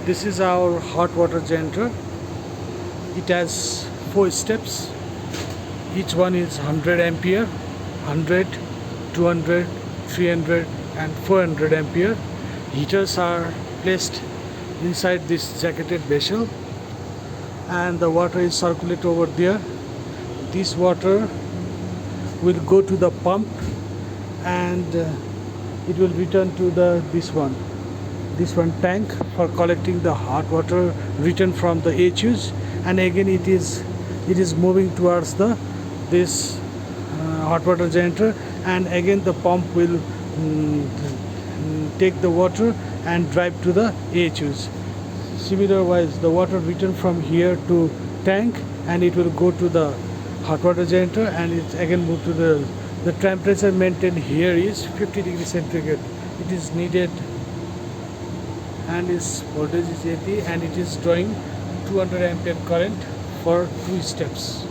This is our hot water generator. It has 4 steps. Each one is 100 ampere, 100, 200, 300 and 400 ampere. Heaters are placed inside this jacketed vessel and the water is circulated over there. This water will go to the pump and it will return to this one tank for collecting the hot water returned from the HUs, and again it is moving towards this hot water generator, and again the pump will take the water and drive to the HUs. Similar wise, the water returned from here to tank and it will go to the hot water generator and it's again moved to the temperature maintained here is 50 degrees centigrade. It is needed and its voltage is 80 and it is drawing 200 ampere current for 2 steps.